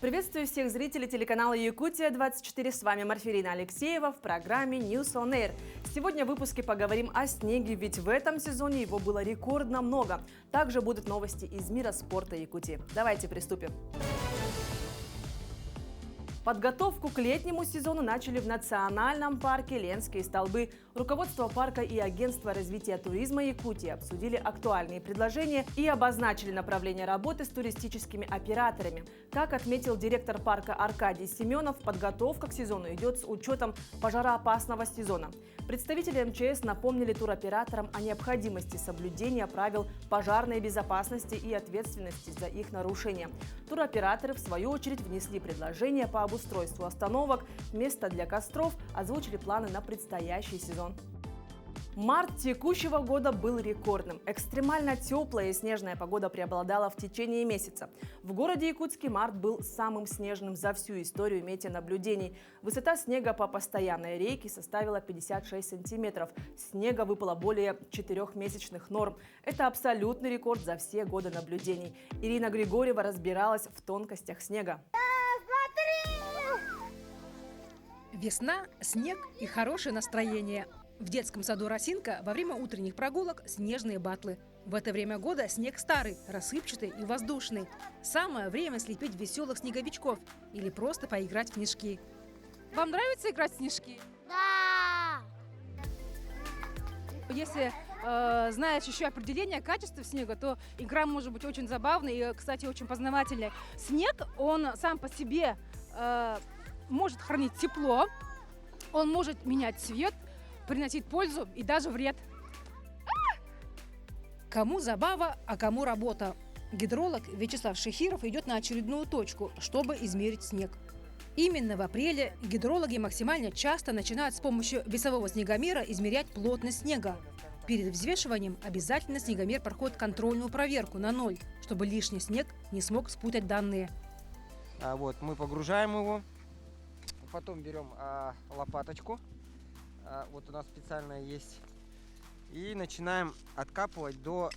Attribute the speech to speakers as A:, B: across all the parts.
A: Приветствую всех зрителей телеканала Якутия-24. С вами Марфирина Алексеева в программе News on Air. Сегодня в выпуске поговорим о снеге, ведь в этом сезоне его было рекордно много. Также будут новости из мира спорта Якутии. Давайте приступим. Подготовку к летнему сезону начали в национальном парке Ленские столбы. Руководство парка и Агентство развития туризма Якутии обсудили актуальные предложения и обозначили направление работы с туристическими операторами. Как отметил директор парка Аркадий Семенов, подготовка к сезону идет с учетом пожароопасного сезона. Представители МЧС напомнили туроператорам о необходимости соблюдения правил пожарной безопасности и ответственности за их нарушение. Туроператоры, в свою очередь, внесли предложения по обустройству остановок, места для костров, озвучили планы на предстоящий сезон. Март текущего года был рекордным. Экстремально теплая и снежная погода преобладала в течение месяца. В городе Якутске март был самым снежным за всю историю метеонаблюдений. Высота снега по постоянной рейке составила 56 сантиметров. Снега выпало более 4-месячных норм. Это абсолютный рекорд за все годы наблюдений. Ирина Григорьева разбиралась в тонкостях снега.
B: Весна, снег и хорошее настроение. В детском саду «Росинка» во время утренних прогулок снежные батлы. В это время года снег старый, рассыпчатый и воздушный. Самое время слепить веселых снеговичков или просто поиграть в снежки. Вам нравится играть в снежки?
C: Да!
B: Если знаешь еще определение качества снега, то игра может быть очень забавной и, кстати, очень познавательной. Снег, он сам по себе может хранить тепло, он может менять цвет, приносить пользу и даже вред. Кому забава, а кому работа. Гидролог Вячеслав Шехиров идет на очередную точку, чтобы измерить снег. Именно в апреле гидрологи максимально часто начинают с помощью весового снегомера измерять плотность снега. Перед взвешиванием обязательно снегомер проходит контрольную проверку на 0, чтобы лишний снег не смог спутать данные.
D: Мы погружаем его, потом берем лопаточку. Вот у нас специальная есть. И начинаем откапывать до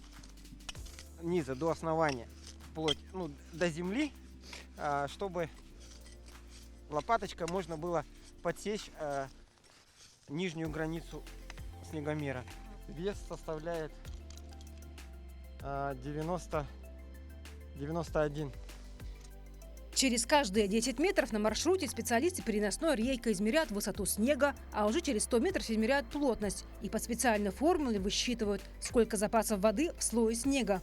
D: низа, до основания, вплоть до земли, чтобы лопаточкой можно было подсечь нижнюю границу снегомера. Вес составляет 91.
B: Через каждые 10 метров на маршруте специалисты переносной рейкой измеряют высоту снега, а уже через 100 метров измеряют плотность и по специальной формуле высчитывают, сколько запасов воды в слое снега.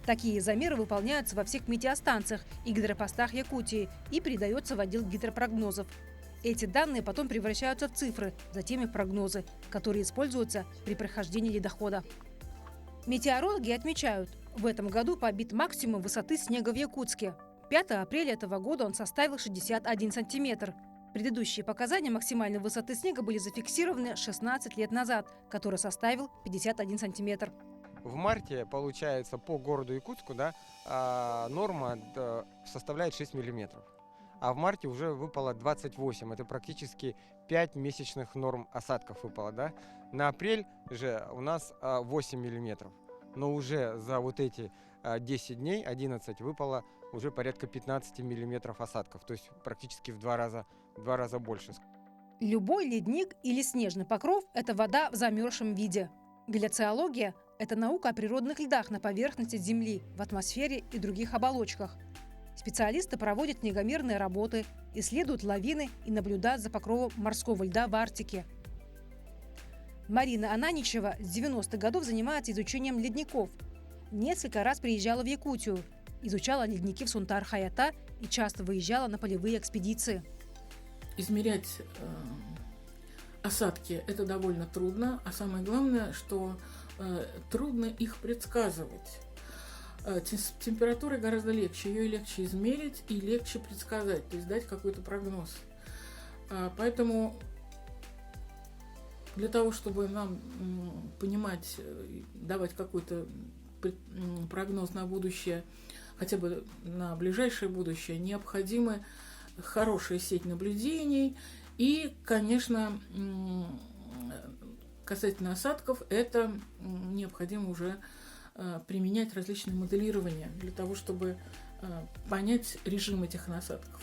B: Такие замеры выполняются во всех метеостанциях и гидропостах Якутии и передаются в отдел гидропрогнозов. Эти данные потом превращаются в цифры, затем и в прогнозы, которые используются при прохождении ледохода. Метеорологи отмечают, в этом году побит максимум высоты снега в Якутске. 5 апреля этого года он составил 61 сантиметр. Предыдущие показания максимальной высоты снега были зафиксированы 16 лет назад, который составил 51 сантиметр.
D: В марте, получается, по городу Якутску норма составляет 6 миллиметров. А в марте уже выпало 28. Это практически 5 месячных норм осадков выпало. Да? На апрель же у нас 8 миллиметров. Но уже за вот эти 10 дней, 11, выпало уже порядка 15 миллиметров осадков. То есть практически в два раза больше.
B: Любой ледник или снежный покров – это вода в замерзшем виде. Гляциология – это наука о природных льдах на поверхности Земли, в атмосфере и других оболочках. Специалисты проводят снегомерные работы, исследуют лавины и наблюдают за покровом морского льда в Арктике. Марина Ананичева с 90-х годов занимается изучением ледников. Несколько раз приезжала в Якутию, изучала ледники в Сунтар-Хаята и часто выезжала на полевые экспедиции.
E: Измерять осадки – это довольно трудно, а самое главное, что трудно их предсказывать. Температура гораздо легче, ее легче измерить и легче предсказать, то есть дать какой-то прогноз. Поэтому для того, чтобы нам понимать, давать какой-то прогноз на будущее, хотя бы на ближайшее будущее, необходимы хорошая сеть наблюдений и, конечно, касательно осадков, это необходимо уже применять различные моделирования для того, чтобы понять режим этих насадков.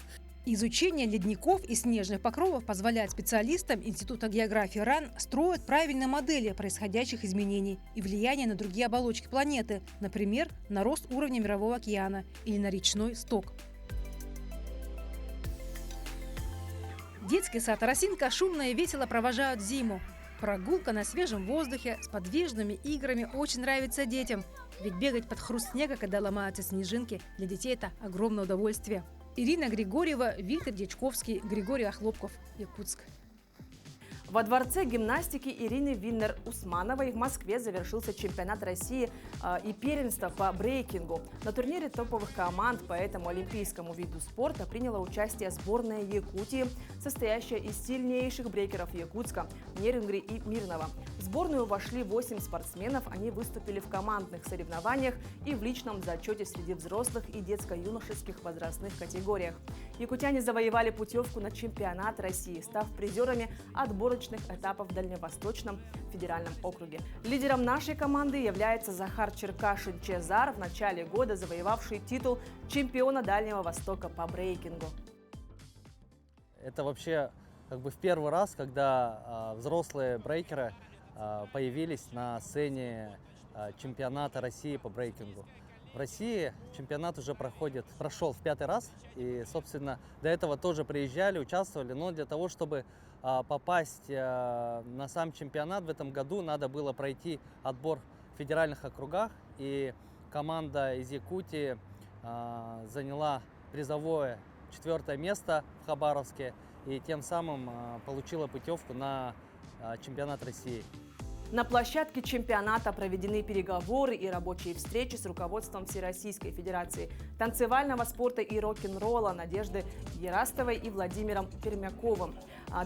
B: Изучение ледников и снежных покровов позволяет специалистам Института географии РАН строить правильные модели происходящих изменений и влияния на другие оболочки планеты, например, на рост уровня Мирового океана или на речной сток. Детский сад «Росинка» шумно и весело провожают зиму. Прогулка на свежем воздухе с подвижными играми очень нравится детям. Ведь бегать под хруст снега, когда ломаются снежинки, для детей это огромное удовольствие. Ирина Григорьева, Виктор Дьячковский, Григорий Охлопков, Якутск.
A: Во дворце гимнастики Ирины Виннер-Усмановой в Москве завершился чемпионат России и первенство по брейкингу. На турнире топовых команд по этому олимпийскому виду спорта приняла участие сборная Якутии, состоящая из сильнейших брейкеров Якутска – Нерюнгри и Мирного. В сборную вошли 8 спортсменов. Они выступили в командных соревнованиях и в личном зачете среди взрослых и детско-юношеских возрастных категориях. Якутяне завоевали путевку на чемпионат России, став призерами отборочных этапов в Дальневосточном федеральном округе. Лидером нашей команды является Захар Черкашин-Чезар, в начале года завоевавший титул чемпиона Дальнего Востока по брейкингу.
C: Это вообще в первый раз, когда взрослые брейкеры появились на сцене чемпионата России по брейкингу. В России чемпионат уже прошел в 5-й раз, и, собственно, до этого тоже приезжали, участвовали, но для того, чтобы попасть на сам чемпионат в этом году, надо было пройти отбор в федеральных округах, и команда из Якутии заняла призовое 4-е место в Хабаровске и тем самым получила путевку на чемпионат России.
A: На площадке чемпионата проведены переговоры и рабочие встречи с руководством Всероссийской Федерации танцевального спорта и рок-н-ролла Надежды Ерастовой и Владимиром Пермяковым.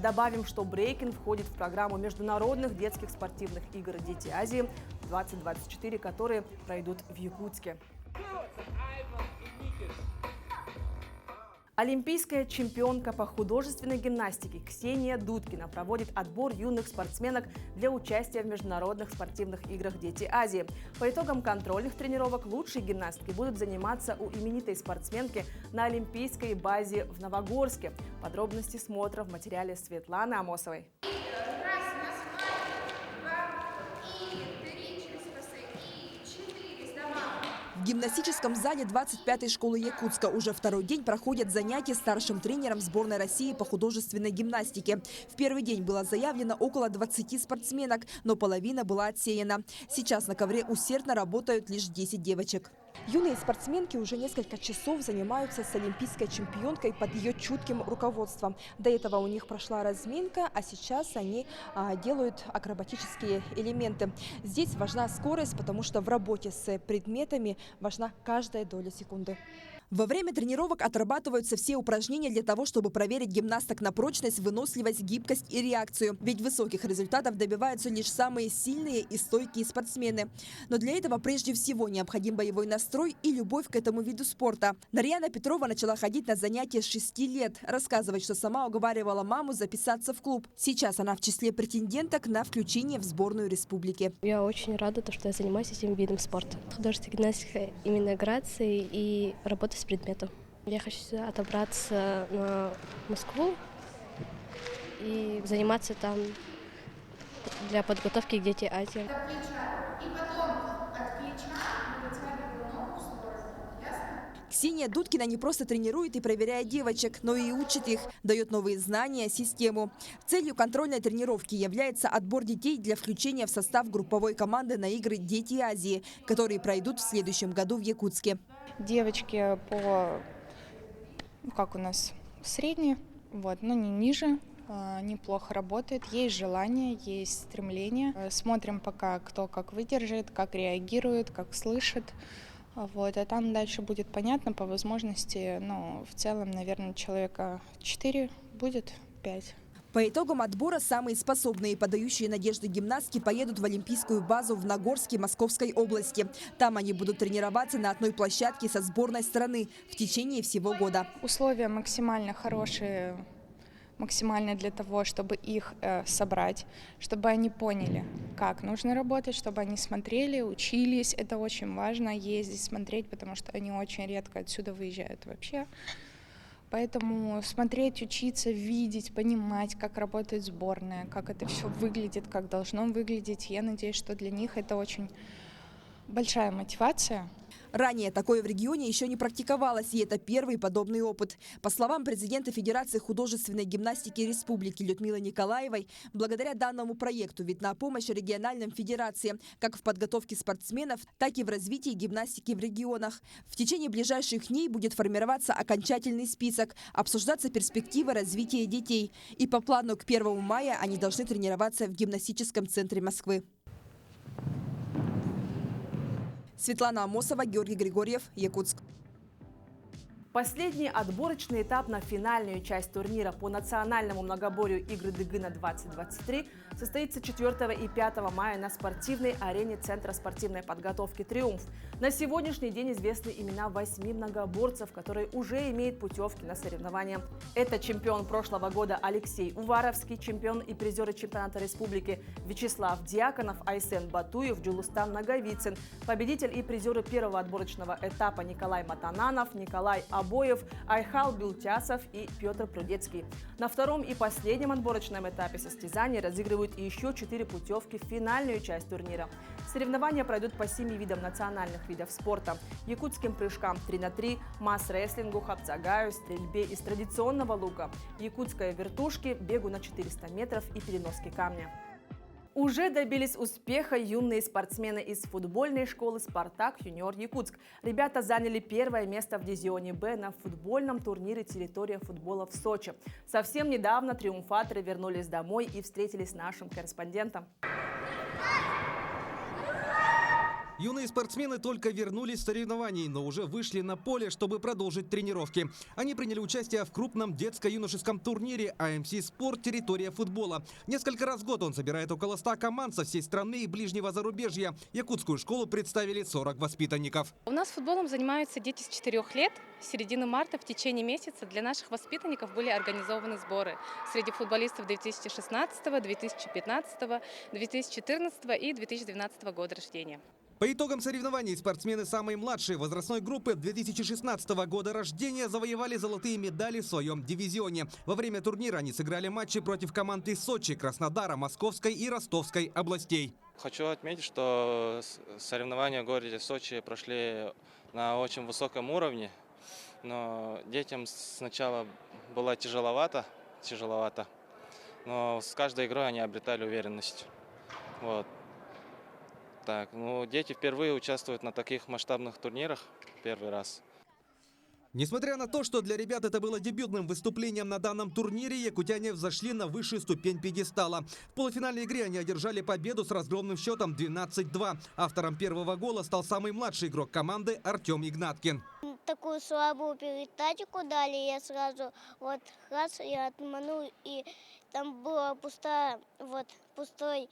A: Добавим, что брейкинг входит в программу международных детских спортивных игр «Дети Азии» 2024, которые пройдут в Якутске. Олимпийская чемпионка по художественной гимнастике Ксения Дудкина проводит отбор юных спортсменок для участия в международных спортивных играх «Дети Азии». По итогам контрольных тренировок лучшие гимнастки будут заниматься у именитой спортсменки на олимпийской базе в Новогорске. Подробности смотра в материале Светланы Амосовой.
F: В гимнастическом зале 25-й школы Якутска уже второй день проходят занятия старшим тренером сборной России по художественной гимнастике. В первый день было заявлено около 20 спортсменок, но половина была отсеяна. Сейчас на ковре усердно работают лишь 10 девочек. Юные спортсменки уже несколько часов занимаются с олимпийской чемпионкой под ее чутким руководством. До этого у них прошла разминка, а сейчас они делают акробатические элементы. Здесь важна скорость, потому что в работе с предметами важна каждая доля секунды. Во время тренировок отрабатываются все упражнения для того, чтобы проверить гимнасток на прочность, выносливость, гибкость и реакцию. Ведь высоких результатов добиваются лишь самые сильные и стойкие спортсмены. Но для этого прежде всего необходим боевой настрой и любовь к этому виду спорта. Нарьяна Петрова начала ходить на занятия с 6 лет. Рассказывает, что сама уговаривала маму записаться в клуб. Сейчас она в числе претенденток на включение в сборную республики.
G: Я очень рада, что я занимаюсь этим видом спорта. Художественная гимнастика именно грации и работа с предметом. Я хочу сюда отобраться на Москву и заниматься там для подготовки к «Дети Азии».
F: Ксения Дудкина не просто тренирует и проверяет девочек, но и учит их, дает новые знания, систему. Целью контрольной тренировки является отбор детей для включения в состав групповой команды на игры «Дети Азии», которые пройдут в следующем году в Якутске.
H: Девочки как у нас, средние, но не ниже, неплохо работает, есть желание, есть стремление. Смотрим пока, кто как выдержит, как реагирует, как слышит. А там дальше будет понятно по возможности, в целом, наверное, человека 4 будет, 5.
F: По итогам отбора самые способные и подающие надежды гимнастки поедут в олимпийскую базу в Нагорске Московской области. Там они будут тренироваться на одной площадке со сборной страны в течение всего года.
H: Условия максимально хорошие максимально для того, чтобы их собрать, чтобы они поняли, как нужно работать, чтобы они смотрели, учились. Это очень важно, ездить, смотреть, потому что они очень редко отсюда выезжают вообще. Поэтому смотреть, учиться, видеть, понимать, как работает сборная, как это все выглядит, как должно выглядеть. Я надеюсь, что для них это очень большая мотивация.
F: Ранее такое в регионе еще не практиковалось, и это первый подобный опыт. По словам президента Федерации художественной гимнастики Республики Людмилы Николаевой, благодаря данному проекту видна помощь региональным федерациям как в подготовке спортсменов, так и в развитии гимнастики в регионах. В течение ближайших дней будет формироваться окончательный список, обсуждаться перспективы развития детей. И по плану к 1 мая они должны тренироваться в гимнастическом центре Москвы. Светлана Амосова, Георгий Григорьев, Якутск.
A: Последний отборочный этап на финальную часть турнира по национальному многоборью игры Дыгына-2023 состоится 4 и 5 мая на спортивной арене Центра спортивной подготовки «Триумф». На сегодняшний день известны имена 8 многоборцев, которые уже имеют путевки на соревнования. Это чемпион прошлого года Алексей Уваровский, чемпион и призеры чемпионата республики Вячеслав Дьяконов, Айсен Батуев, Джулустан Наговицын, победитель и призеры первого отборочного этапа Николай Матананов, Николай Обоев, Айхал Билтясов и Петр Прудецкий. На втором и последнем отборочном этапе состязаний разыгрывают еще 4 путевки в финальную часть турнира. Соревнования пройдут по 7 видам национальных видов спорта: якутским прыжкам 3х3, масс-рестлингу, хапцагаю, стрельбе из традиционного лука, якутской вертушке, бегу на 400 метров и переноске камня. Уже добились успеха юные спортсмены из футбольной школы «Спартак Юниор Якутск». Ребята заняли первое место в дивизионе «Б» на футбольном турнире «Территория футбола» в Сочи. Совсем недавно триумфаторы вернулись домой и встретились с нашим корреспондентом.
I: Юные спортсмены только вернулись с соревнований, но уже вышли на поле, чтобы продолжить тренировки. Они приняли участие в крупном детско-юношеском турнире АМС «Спорт. Территория футбола». Несколько раз в год он собирает около 100 команд со всей страны и ближнего зарубежья. Якутскую школу представили 40 воспитанников.
J: У нас футболом занимаются дети с 4 лет. С середины марта в течение месяца для наших воспитанников были организованы сборы среди футболистов 2016, 2015, 2014 и 2012 года рождения.
I: По итогам соревнований спортсмены самой младшей возрастной группы 2016 года рождения завоевали золотые медали в своем дивизионе. Во время турнира они сыграли матчи против команд из Сочи, Краснодара, Московской и Ростовской областей.
K: Хочу отметить, что соревнования в городе Сочи прошли на очень высоком уровне. Но детям сначала было тяжеловато, но с каждой игрой они обретали уверенность. Вот. Так, дети впервые участвуют на таких масштабных турнирах первый раз.
I: Несмотря на то, что для ребят это было дебютным выступлением на данном турнире, якутяне взошли на высшую ступень пьедестала. В полуфинальной игре они одержали победу с разгромным счетом 12-2. Автором первого гола стал самый младший игрок команды Артем Игнаткин.
L: Такую слабую передачу дали, я сразу я отманул, и там была пустой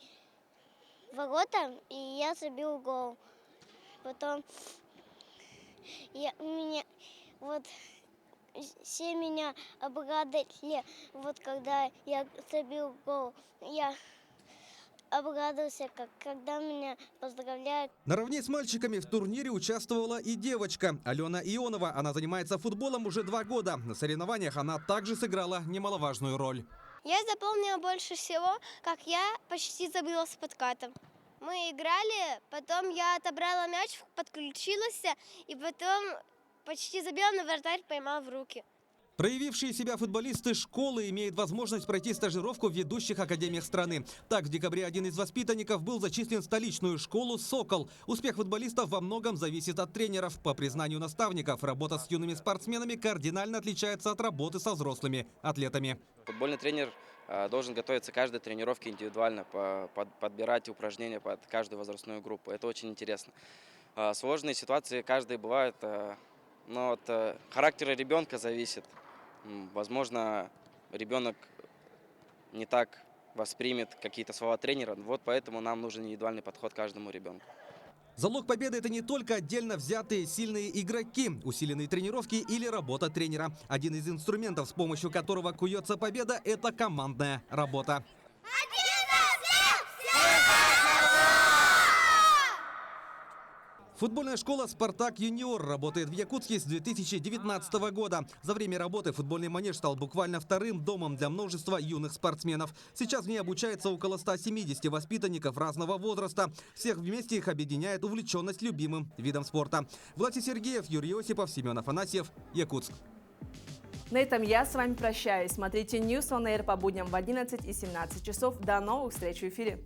L: ворота, и я забил гол. Потом все меня обрадовали, когда я забил гол. Я обрадовался, когда меня поздравляют.
I: Наравне с мальчиками в турнире участвовала и девочка Алена Ионова. Она занимается футболом уже 2 года. На соревнованиях она также сыграла немаловажную роль.
L: Я запомнила больше всего, как я почти забила с подкатом. Мы играли, потом я отобрала мяч, подключилась, и потом почти забила, но вратарь поймал в руки.
I: Проявившие себя футболисты школы имеют возможность пройти стажировку в ведущих академиях страны. Так, в декабре один из воспитанников был зачислен в столичную школу «Сокол». Успех футболистов во многом зависит от тренеров. По признанию наставников, работа с юными спортсменами кардинально отличается от работы со взрослыми атлетами.
M: Футбольный тренер должен готовиться к каждой тренировке индивидуально, подбирать упражнения под каждую возрастную группу. Это очень интересно. Сложные ситуации каждый бывает, но от характера ребенка зависит. Возможно, ребенок не так воспримет какие-то слова тренера, вот поэтому нам нужен индивидуальный подход к каждому ребенку.
I: Залог победы – это не только отдельно взятые сильные игроки, усиленные тренировки или работа тренера. Один из инструментов, с помощью которого куется победа – это командная работа. Футбольная школа «Спартак Юниор» работает в Якутске с 2019 года. За время работы футбольный манеж стал буквально вторым домом для множества юных спортсменов. Сейчас в ней обучается около 170 воспитанников разного возраста. Всех вместе их объединяет увлеченность любимым видом спорта. Влад Сергеев, Юрий Осипов, Семен Афанасьев, Якутск.
A: На этом я с вами прощаюсь. Смотрите News on Air по будням в 11 и 17 часов. До новых встреч в эфире.